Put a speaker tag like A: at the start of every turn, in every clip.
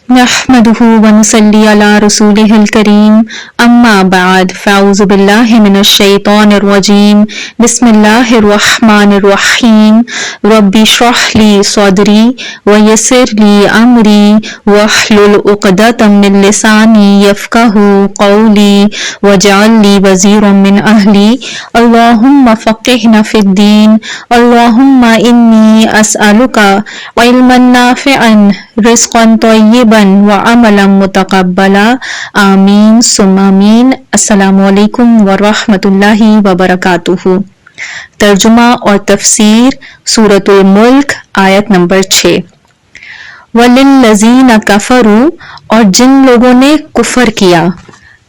A: नहमदुहु व नुसल्ली अला रसूलिहिल करीम अम्मा बाद फ़अऊज़ु बिल्लाहि मिनश शैतानिर रजीम बिस्मिल्लाहिर रहमानिर रहीम रब्बि इश्रह ली सदरी व यस्सिर ली अमरी वहलुल उक़दतम मिन लिसानी यफ़क़हू क़ौली वजअल ली वज़ीरम मिन अहली अल्लाहुम्मा फ़क़्हिना फ़िद्दीन अल्लाहुम्मा इन्नी अस्अलुका इल्मन नाफ़िअन रिज़्क़न तय्यिबन व अमलन मुतक़ब्बला आमीन सुम्मा आमीन। अस्सलामु अलैकुम व रहमतुल्लाहि व बरकातुहू। तर्जुमा और तफसीर सूरतुल मुल्क आयत नंबर 6। वलिल्लज़ीना कफ़रू, और जिन लोगों ने कुफर किया,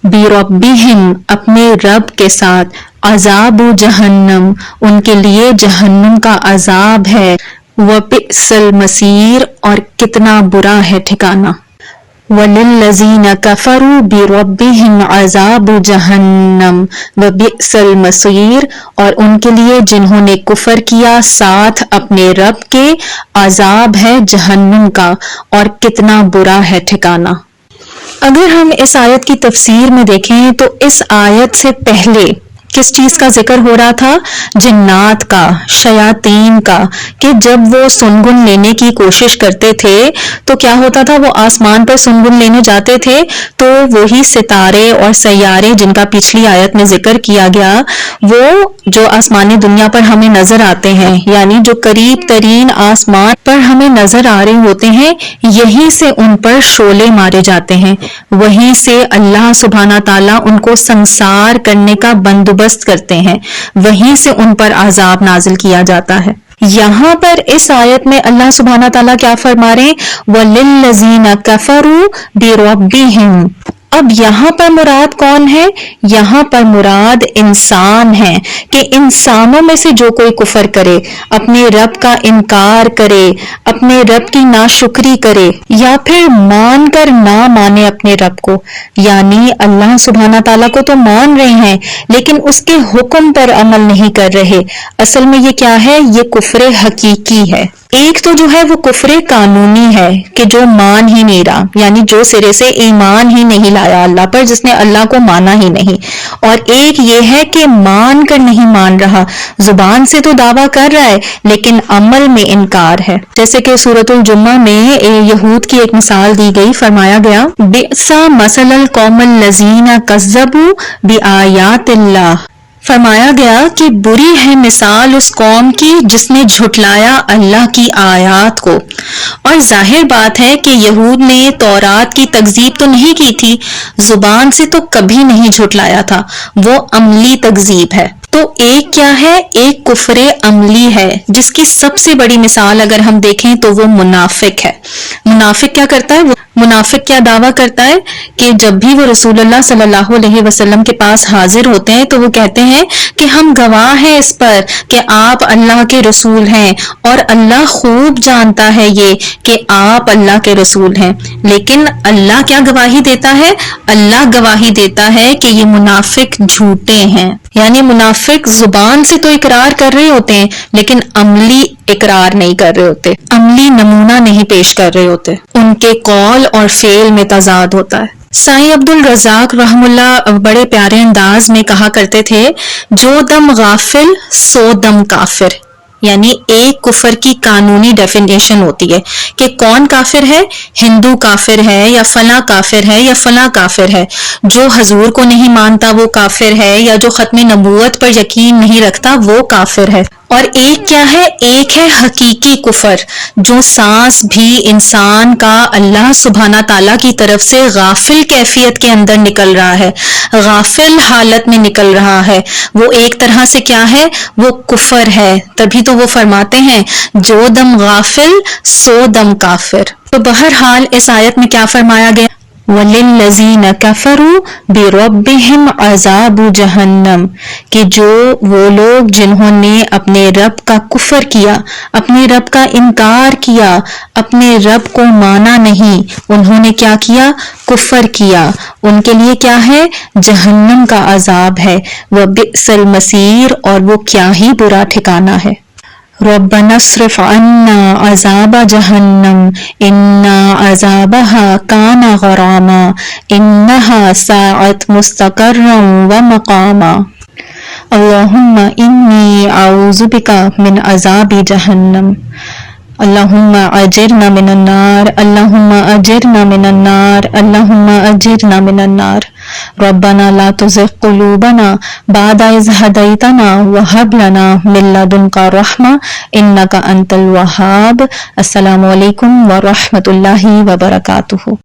A: बिरब्बिहिम, अपने रब के साथ, अज़ाबु जहन्नम, उनके लिए जहन्नम का अजाब है, व बिअसल मसीर, और कितना बुरा है ठिकाना। वलिल्लज़ीना कफ़रू बिरब्बिहिम अज़ाबु जहन्नम व बिअसल मसीर, और उनके लिए जिन्होंने कुफर किया साथ अपने रब के, अजाब है जहन्नम का, और कितना बुरा है ठिकाना। अगर हम इस आयत की तफसीर में देखें तो इस आयत से पहले किस चीज का जिक्र हो रहा था? जिन्नात का, शयातीन का, कि जब वो सुनगुन लेने की कोशिश करते थे तो क्या होता था, वो आसमान पर सुनगुन लेने जाते थे तो वही सितारे और सैयारे जिनका पिछली आयत में जिक्र किया गया, वो जो आसमानी दुनिया पर हमें नजर आते हैं, यानी जो करीब तरीन आसमान पर हमें नजर आ रहे होते हैं, यहीं से उन पर शोले मारे जाते हैं, वहीं से अल्लाह सुब्हाना ताला उनको संसार करने का बंदोबस्त करते हैं, वहीं से उन पर अजाब नाजिल किया जाता है। यहाँ पर इस आयत में अल्लाह सुब्हाना ताला क्या फरमा रहे हैं? वलिल्लज़ीना कफ़रू बिरब्बिहिम। अब यहाँ पर मुराद कौन है? यहाँ पर मुराद इंसान है, कि इंसानों में से जो कोई कुफर करे, अपने रब का इनकार करे, अपने रब की नाशुक्री करे, या फिर मान कर ना माने अपने रब को, यानी अल्लाह सुब्हाना ताला को तो मान रहे हैं लेकिन उसके हुक्म पर अमल नहीं कर रहे। असल में ये क्या है? ये कुफरे हकीकी है। एक तो जो है वो कुफरे कानूनी है, कि जो मान ही नहीं रहा, यानी जो सिरे से ईमान ही नहीं लाया अल्लाह पर, जिसने अल्लाह को माना ही नहीं। और एक ये है कि मान कर नहीं मान रहा, जुबान से तो दावा कर रहा है लेकिन अमल में इनकार है। जैसे कि सूरतुल जुम्मा में यहूद की एक मिसाल दी गई, फरमाया गया बिअसा मसलल कौमल लज़ीना कज़्ज़बू बिआयातिल्लाह, फरमाया गया कि बुरी है मिसाल उस कौम की जिसने झुटलाया अल्लाह की आयात को। और जाहिर बात है कि यहूद ने तौरात की तकजीब तो नहीं की थी, जुबान से तो कभी नहीं झुटलाया था, वो अमली तकजीब है। तो एक क्या है? एक कुफरे अमली है, जिसकी सबसे बड़ी मिसाल अगर हम देखें तो वो मुनाफिक है। मुनाफिक क्या करता है? मुनाफिक क्या दावा करता है कि जब भी वो रसूलुल्लाह सल्लल्लाहु अलैहि वसल्लम के पास हाजिर होते हैं तो वो कहते हैं कि हम गवाह हैं इस पर कि आप अल्लाह के रसूल हैं, और अल्लाह खूब जानता है ये कि आप अल्लाह के रसूल हैं। लेकिन अल्लाह क्या गवाही देता है? अल्लाह गवाही देता है कि ये मुनाफिक झूठे हैं, यानी मुनाफिक जुबान से तो इकरार कर रहे होते हैं लेकिन अमली इकरार नहीं कर रहे होते, अमली नमूना नहीं पेश कर रहे होते, उनके कौल और फेल में तजाद होता है। साईं अब्दुल रज़ाक रहमुल्लाह बड़े प्यारे अंदाज में कहा करते थे, जो दम गाफिल सो दम काफिर, यानी एक कुफर की कानूनी डेफिनेशन होती है कि कौन काफिर है, हिंदू काफिर है या फला काफिर है या फला काफिर है, जो हजूर को नहीं मानता वो काफिर है, या जो खत्म नबूवत पर यकीन नहीं रखता वो काफिर है। और एक क्या है? एक है हकीकी कुफर, जो सांस भी इंसान का अल्लाह सुब्हाना ताला की तरफ से गाफिल कैफियत के अंदर निकल रहा है, गाफिल हालत में निकल रहा है, वो एक तरह से क्या है? वो कुफर है। तभी तो वो फरमाते हैं जो दम गाफिल सो दम काफिर। तो बहरहाल इस आयत में क्या फरमाया गया? वलिल्लज़ीना कफ़रू बिरब्बिहिम अज़ाबु जहन्नम, कि जो वो लोग जिन्होंने अपने रब का कुफर किया, अपने रब का इनकार किया, अपने रब को माना नहीं, उन्होंने क्या किया? कुफर किया, उनके लिए क्या है? जहन्नम का अजाब है, व बिअसल मसीर, और वो क्या ही बुरा ठिकाना है। ربنا اصرف عنا عذاب جہنم ان عذابها کان غراما انها ساعت مستقرا ومقاما اللہم انی اعوذ بک من عذاب جہنم اللہم اجرنا من النار اللہم اجرنا من النار اللہم اجرنا من النار ربنا لا تزغ قلوبنا بعد اذ ہدیتنا وہب لنا من لدنک رحمہ انک انت الوہاب۔ السلام علیکم ورحمۃ اللہ وبرکاتہ۔